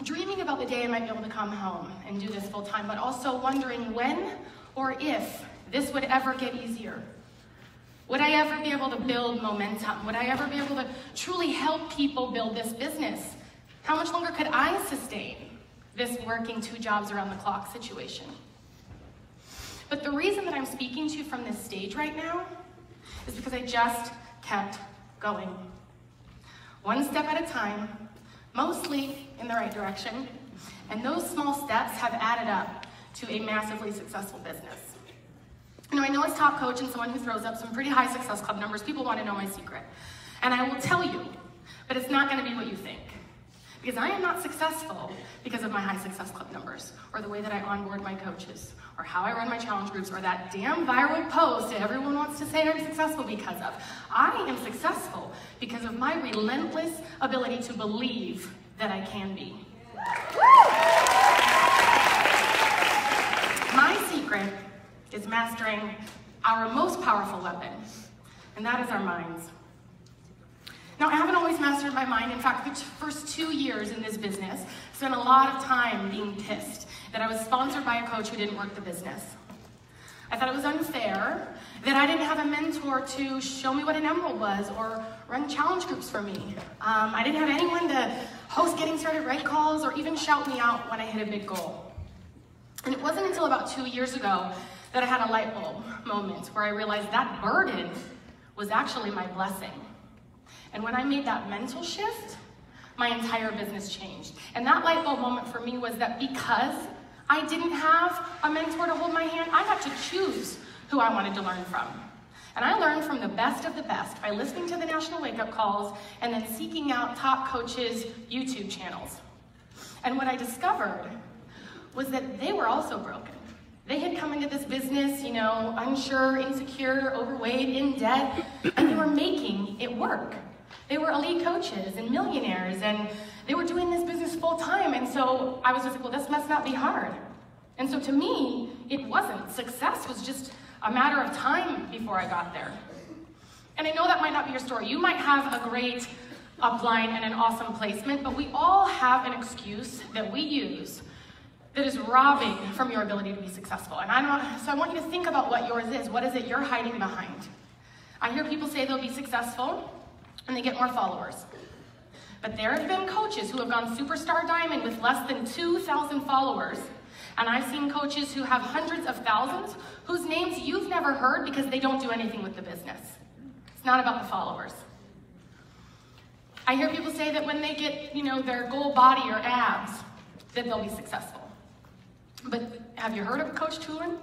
dreaming about the day I might be able to come home and do this full time, but also wondering when or if this would ever get easier. Would I ever be able to build momentum? Would I ever be able to truly help people build this business? How much longer could I sustain this working 2 jobs around the clock situation? But the reason that I'm speaking to you from this stage right now is because I just kept going. One step at a time, mostly in the right direction, and those small steps have added up to a massively successful business. You know, I know as top coach and someone who throws up some pretty high Success Club numbers, people want to know my secret. And I will tell you, but it's not going to be what you think. Because I am not successful because of my high Success Club numbers, or the way that I onboard my coaches, or how I run my challenge groups, or that damn viral post that everyone wants to say I'm successful because of. I am successful because of my relentless ability to believe that I can be. My secret is mastering our most powerful weapon, and that is our minds. Now, I haven't always mastered my mind. In fact, the first 2 years in this business, I spent a lot of time being pissed that I was sponsored by a coach who didn't work the business. I thought it was unfair that I didn't have a mentor to show me what an emerald was or run challenge groups for me. I didn't have anyone to host Getting Started Right calls or even shout me out when I hit a big goal. And it wasn't until about 2 years ago that I had a light bulb moment where I realized that burden was actually my blessing. And when I made that mental shift, my entire business changed. And that light bulb moment for me was that because I didn't have a mentor to hold my hand, I got to choose who I wanted to learn from. And I learned from the best of the best by listening to the National Wake Up Calls and then seeking out top coaches' YouTube channels. And what I discovered was that they were also broken. They had come into this business, you know, unsure, insecure, overweight, in debt, and they were making it work. They were elite coaches and millionaires, and they were doing this business full time. And so I was just like, well, this must not be hard. And so to me, it wasn't. Success was just a matter of time before I got there. And I know that might not be your story. You might have a great upline and an awesome placement, but we all have an excuse that we use that is robbing from your ability to be successful. And so I want you to think about what yours is. What is it you're hiding behind? I hear people say they'll be successful and they get more followers. But there have been coaches who have gone superstar diamond with less than 2,000 followers. And I've seen coaches who have hundreds of thousands whose names you've never heard because they don't do anything with the business. It's not about the followers. I hear people say that when they get, you know, their goal body or abs, that they'll be successful. But have you heard of Coach Tulin?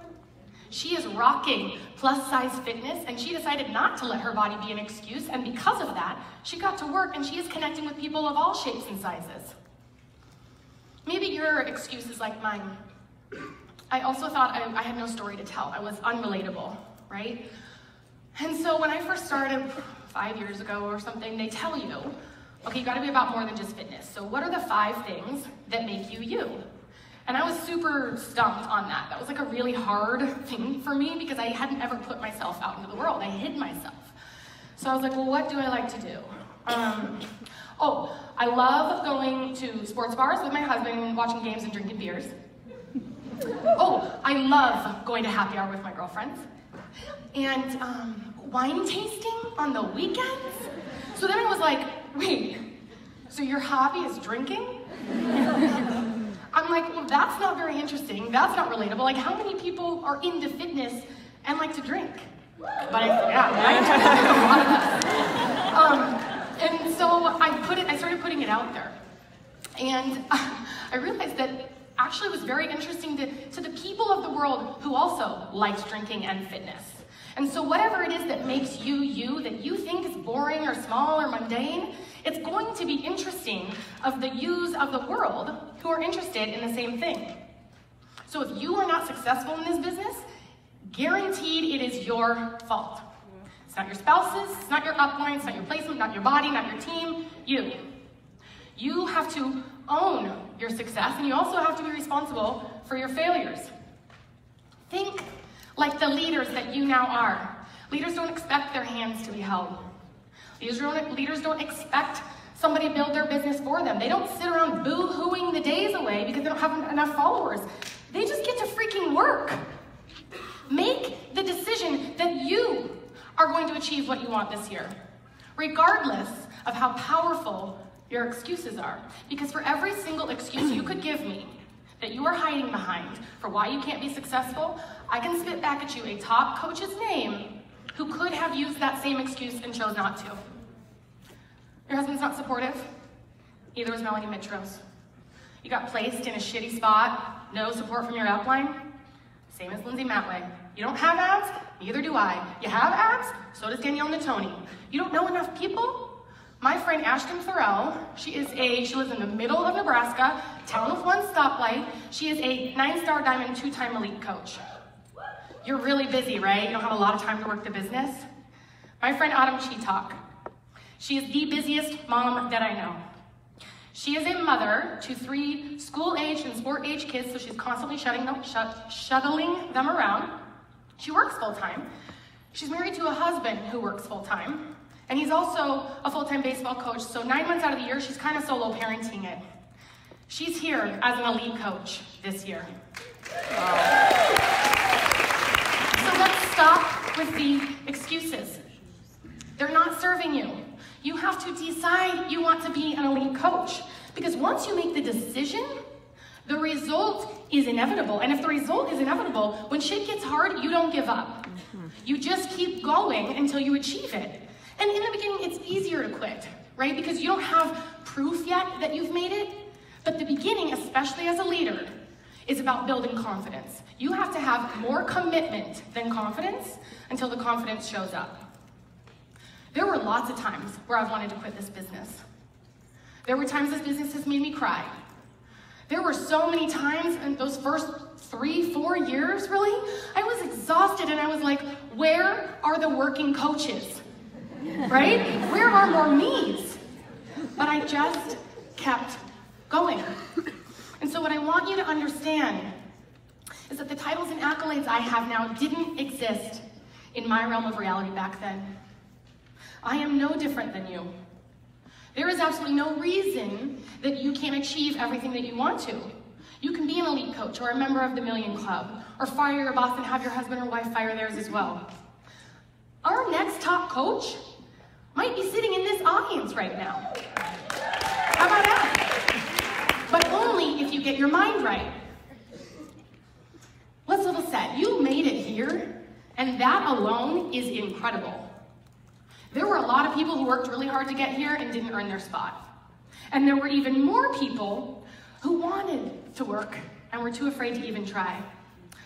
She is rocking plus-size fitness, and she decided not to let her body be an excuse, and because of that, she got to work, and she is connecting with people of all shapes and sizes. Maybe your excuse is like mine. I also thought I had no story to tell. I was unrelatable, right? And so when I first started 5 years ago or something, they tell you, okay, you gotta be about more than just fitness. So what are the 5 things that make you you? And I was super stumped on that. That was like a really hard thing for me because I hadn't ever put myself out into the world. I hid myself. So I was like, well, what do I like to do? I love going to sports bars with my husband and watching games and drinking beers. I love going to happy hour with my girlfriends. And wine tasting on the weekends? So then I was like, wait, so your hobby is drinking? I'm like, well, that's not very interesting. That's not relatable. Like, how many people are into fitness and like to drink? But I and so I started putting it out there. And I realized that actually it was very interesting to the people of the world who also liked drinking and fitness. And so whatever it is that makes you you, that you think is boring or small or mundane, it's going to be interesting of the yous of the world who are interested in the same thing. So if you are not successful in this business, guaranteed it is your fault. It's not your spouse's, it's not your upline, it's not your placement, not your body, not your team, you. You have to own your success, and you also have to be responsible for your failures. Think like the leaders that you now are. Leaders don't expect their hands to be held. Leaders don't expect somebody to build their business for them. They don't sit around boo-hooing the day they don't have enough followers. They just get to freaking work. Make the decision that you are going to achieve what you want this year, regardless of how powerful your excuses are. Because for every single excuse you could give me that you are hiding behind for why you can't be successful, I can spit back at you a top coach's name who could have used that same excuse and chose not to. Your husband's not supportive. Neither was Melanie Mitros. You got placed in a shitty spot, no support from your upline. Same as Lindsay Matway. You don't have abs? Neither do I. You have abs? So does Danielle Natoni. You don't know enough people? My friend Ashton Thorell, she lives in the middle of Nebraska, town with one stoplight. She is a 9-star diamond, 2-time elite coach. You're really busy, right? You don't have a lot of time to work the business. My friend Autumn Cheetalk. She is the busiest mom that I know. She is a mother to 3 school-age and sport-age kids, so she's constantly shuttling them around. She works full-time. She's married to a husband who works full-time, and he's also a full-time baseball coach, so 9 months out of the year, she's kind of solo parenting it. She's here as an elite coach this year. So let's stop with the excuses. They're not serving you. You have to decide you want to be an elite coach. Because once you make the decision, the result is inevitable. And if the result is inevitable, when shit gets hard, you don't give up. You just keep going until you achieve it. And in the beginning, it's easier to quit, right? Because you don't have proof yet that you've made it. But the beginning, especially as a leader, is about building confidence. You have to have more commitment than confidence until the confidence shows up. There were lots of times where I've wanted to quit this business. There were times this business has made me cry. There were so many times in those first 3-4 years, really, I was exhausted and I was like, where are the working coaches? Right? Where are more me's? But I just kept going. And so what I want you to understand is that the titles and accolades I have now didn't exist in my realm of reality back then. I am no different than you. There is absolutely no reason that you can't achieve everything that you want to. You can be an elite coach or a member of the Million Club, or fire your boss and have your husband or wife fire theirs as well. Our next top coach might be sitting in this audience right now. How about that? But only if you get your mind right. Let's level set. You made it here, and that alone is incredible. There were a lot of people who worked really hard to get here and didn't earn their spot. And there were even more people who wanted to work and were too afraid to even try.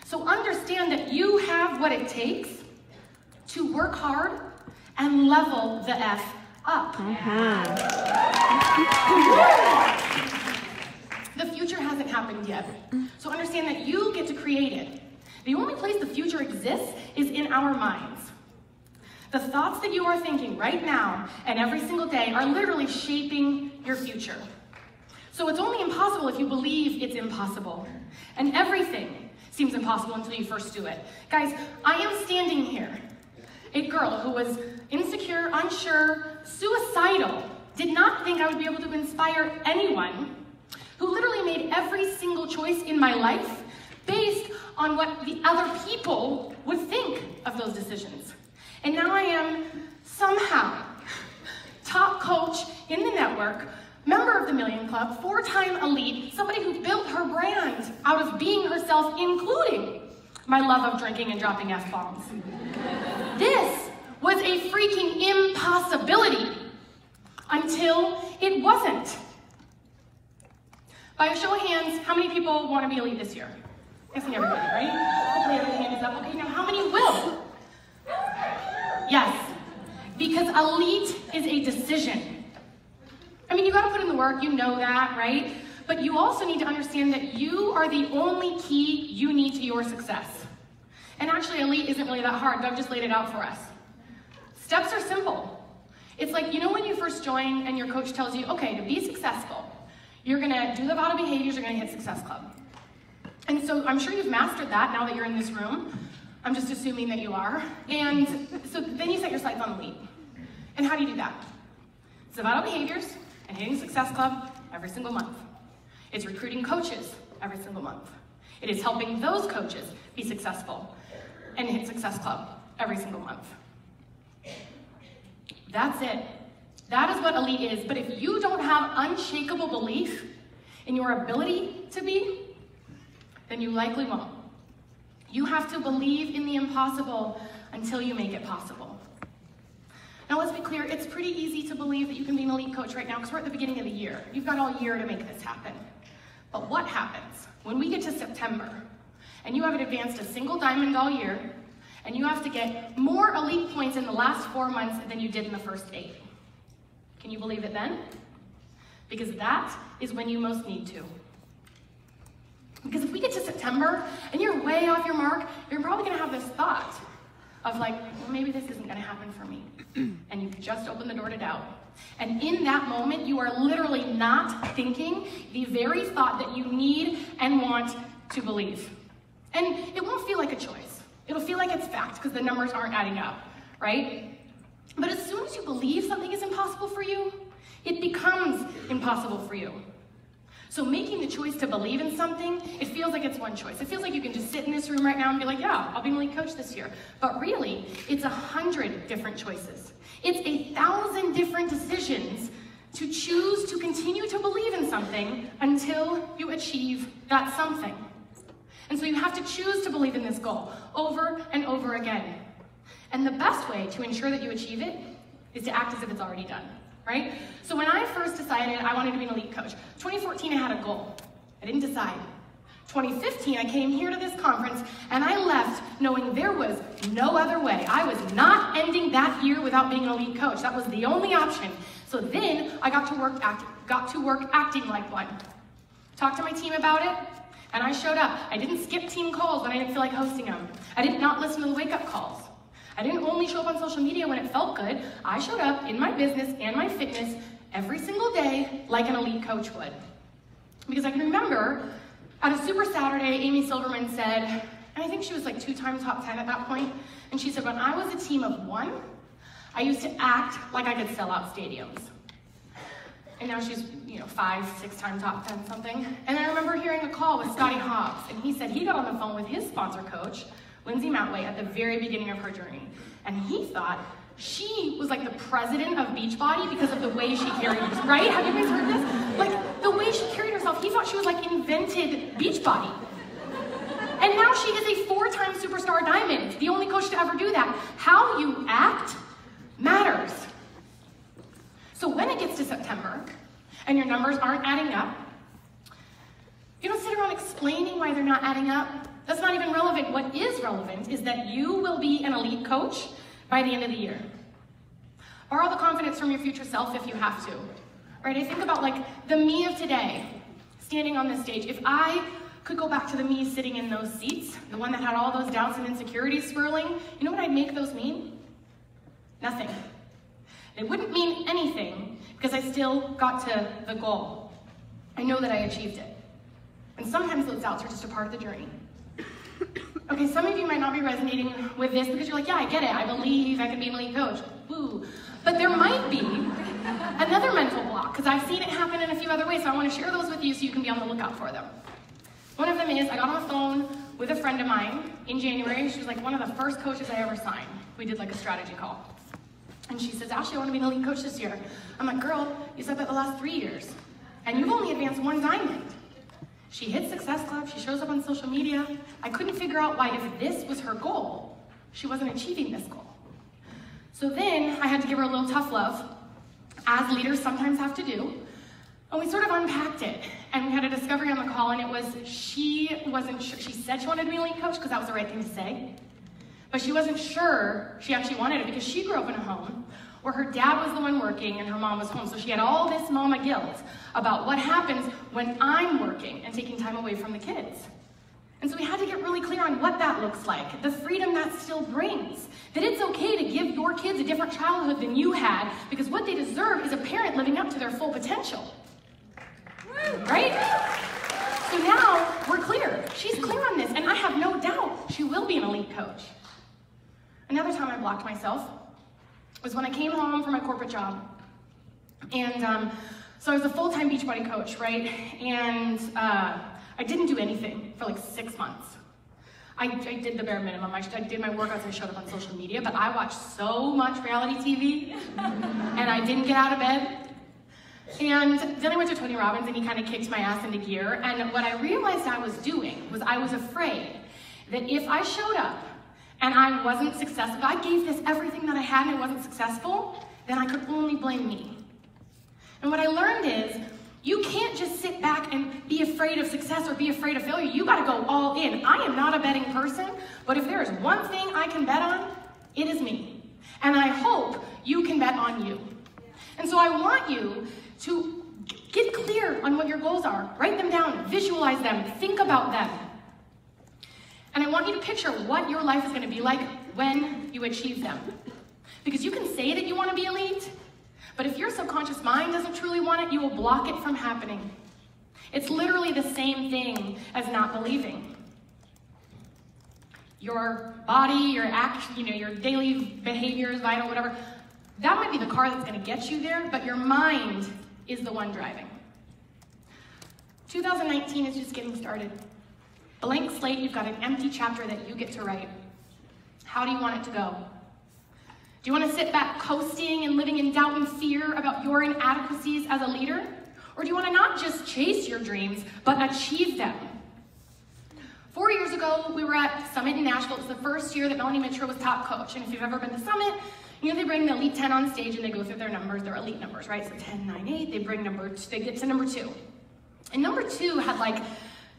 So understand that you have what it takes to work hard and level the F up. The future hasn't happened yet. So understand that you get to create it. The only place the future exists is in our minds. The thoughts that you are thinking right now and every single day are literally shaping your future. So it's only impossible if you believe it's impossible. And everything seems impossible until you first do it. Guys, I am standing here, a girl who was insecure, unsure, suicidal, did not think I would be able to inspire anyone, who literally made every single choice in my life based on what the other people would think of those decisions. And now I am somehow top coach in the network, member of the Million Club, 4-time elite, somebody who built her brand out of being herself, including my love of drinking and dropping F-bombs. This was a freaking impossibility until it wasn't. By a show of hands, how many people want to be elite this year? I'm guessing everybody, right? Hopefully every hand is up. Okay, now how many will? Yes, because elite is a decision. I mean, you gotta put in the work, you know that, right? But you also need to understand that you are the only key you need to your success. And actually, elite isn't really that hard. Doug just laid it out for us. Steps are simple. It's like, you know when you first join and your coach tells you, okay, to be successful, you're gonna do the vital behaviors, you're gonna hit Success Club. And so I'm sure you've mastered that now that you're in this room. I'm just assuming that you are. And so then you set your sights on elite. And how do you do that? It's the vital behaviors and hitting Success Club every single month. It's recruiting coaches every single month. It is helping those coaches be successful and hit Success Club every single month. That's it. That is what elite is. But if you don't have unshakable belief in your ability to be, then you likely won't. You have to believe in the impossible until you make it possible. Now let's be clear, it's pretty easy to believe that you can be an elite coach right now because we're at the beginning of the year. You've got all year to make this happen. But what happens when we get to September and you haven't advanced a single diamond all year and you have to get more elite points in the last 4 months than you did in the first 8? Can you believe it then? Because that is when you most need to. Because if we get to September and you're way off your mark, you're probably going to have this thought of like, well, maybe this isn't going to happen for me. And you've just opened the door to doubt. And in that moment, you are literally not thinking the very thought that you need and want to believe. And it won't feel like a choice. It'll feel like it's fact because the numbers aren't adding up, right? But as soon as you believe something is impossible for you, it becomes impossible for you. So making the choice to believe in something, it feels like it's one choice. It feels like you can just sit in this room right now and be like, yeah, I'll be an elite coach this year. But really, it's 100 different choices. It's 1,000 different decisions to choose to continue to believe in something until you achieve that something. And so you have to choose to believe in this goal over and over again. And the best way to ensure that you achieve it is to act as if it's already done. Right? So when I first decided I wanted to be an elite coach, 2014 I had a goal. I didn't decide. 2015 I came here to this conference and I left knowing there was no other way. I was not ending that year without being an elite coach. That was the only option. So then I got to work acting like one. Talked to my team about it and I showed up. I didn't skip team calls when I didn't feel like hosting them. I did not listen to the wake-up calls. I didn't only show up on social media when it felt good. I showed up in my business and my fitness every single day like an elite coach would. Because I can remember at a Super Saturday, Amy Silverman said, and I think she was like 2-time top 10 at that point, and she said, when I was a team of 1, I used to act like I could sell out stadiums. And now she's, 5-6-time top 10 something. And I remember hearing a call with Scotty Hobbs, and he said he got on the phone with his sponsor coach, Lindsay Mountway, at the very beginning of her journey. And he thought she was like the president of Beachbody because of the way she carried herself, right? Have you guys heard this? Like, the way she carried herself, he thought she was like invented Beachbody. And now she is a 4-time superstar diamond, the only coach to ever do that. How you act matters. So when it gets to September and your numbers aren't adding up, you don't sit around explaining why they're not adding up. That's not even relevant. What is relevant is that you will be an elite coach by the end of the year. Borrow the confidence from your future self if you have to. Right? I think about like the me of today, standing on this stage. If I could go back to the me sitting in those seats, the one that had all those doubts and insecurities swirling, you know what I'd make those mean? Nothing. It wouldn't mean anything because I still got to the goal. I know that I achieved it. And sometimes those doubts are just a part of the journey. Okay, some of you might not be resonating with this because you're like, yeah, I get it. I believe I can be an elite coach. Woo. But there might be another mental block because I've seen it happen in a few other ways. So I want to share those with you so you can be on the lookout for them. One of them is I got on the phone with a friend of mine in January. She was like one of the first coaches I ever signed. We did like a strategy call. And she says, Ashlie, I want to be an elite coach this year. I'm like, girl, you said that the last 3 years. And you've only advanced 1 diamond. She hits Success Club, she shows up on social media. I couldn't figure out why, if this was her goal, she wasn't achieving this goal. So then I had to give her a little tough love, as leaders sometimes have to do. And we sort of unpacked it. And we had a discovery on the call, and it was she wasn't sure. She said she wanted to be an elite coach because that was the right thing to say. But she wasn't sure she actually wanted it because she grew up in a home where her dad was the one working and her mom was home. So she had all this mama guilt about what happens when I'm working and taking time away from the kids. And so we had to get really clear on what that looks like, the freedom that still brings, that it's okay to give your kids a different childhood than you had because what they deserve is a parent living up to their full potential. Right? So now we're clear. She's clear on this, and I have no doubt she will be an elite coach. Another time I blocked myself was when I came home from my corporate job. And so I was a full-time Beachbody coach, right? And I I didn't do anything for like 6 months. I did the bare minimum. I did my workouts, I showed up on social media, but I watched so much reality TV, and I didn't get out of bed. And then I went to Tony Robbins, and he kind of kicked my ass into gear, and what I realized I was doing was I was afraid that if I showed up and I wasn't successful, if I gave this everything that I had and I wasn't successful, then I could only blame me. And what I learned is, you can't just sit back and be afraid of success or be afraid of failure. You gotta go all in. I am not a betting person, but if there is one thing I can bet on, it is me. And I hope you can bet on you. And so I want you to get clear on what your goals are. Write them down, visualize them, think about them. And I want you to picture what your life is gonna be like when you achieve them. Because you can say that you wanna be elite, but if your subconscious mind doesn't truly want it, you will block it from happening. It's literally the same thing as not believing. Your body, your action, your daily behaviors, vital, whatever, that might be the car that's gonna get you there, but your mind is the one driving. 2019 is just getting started. Blank slate, you've got an empty chapter that you get to write. How do you want it to go? Do you want to sit back coasting and living in doubt and fear about your inadequacies as a leader? Or do you want to not just chase your dreams, but achieve them? 4 years ago, we were at Summit in Nashville. It was the first year that Melanie Mitchell was top coach. And if you've ever been to Summit, they bring the elite 10 on stage and they go through their numbers, their elite numbers, right? So 10, 9, 8, they get to number 2. And number 2 had like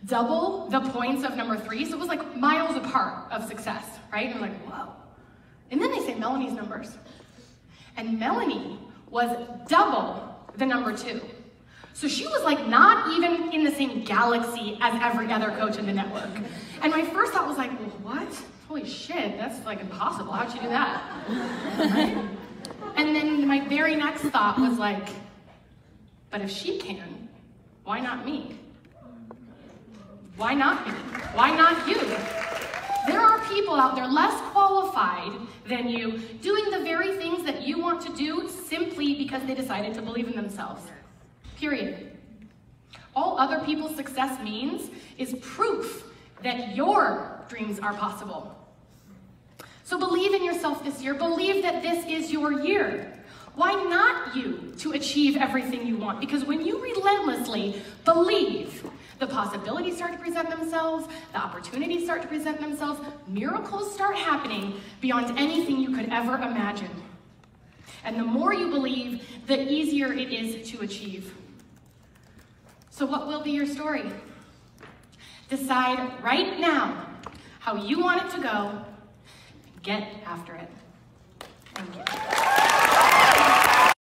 double the points of number 3, so it was like miles apart of success, right? And we're like, whoa. And then they say Melanie's numbers. And Melanie was double the number 2. So she was like not even in the same galaxy as every other coach in the network. And my first thought was like, well, what? Holy shit, that's like impossible. How'd you do that? Right? And then my very next thought was like, but if she can, why not me? Why not me? Why not you? There are people out there less qualified than you doing the very things that you want to do simply because they decided to believe in themselves. Period. All other people's success means is proof that your dreams are possible. So believe in yourself this year. Believe that this is your year. Why not you to achieve everything you want? Because when you relentlessly believe, the possibilities start to present themselves, the opportunities start to present themselves, miracles start happening beyond anything you could ever imagine. And the more you believe, the easier it is to achieve. So what will be your story? Decide right now how you want it to go, and get after it.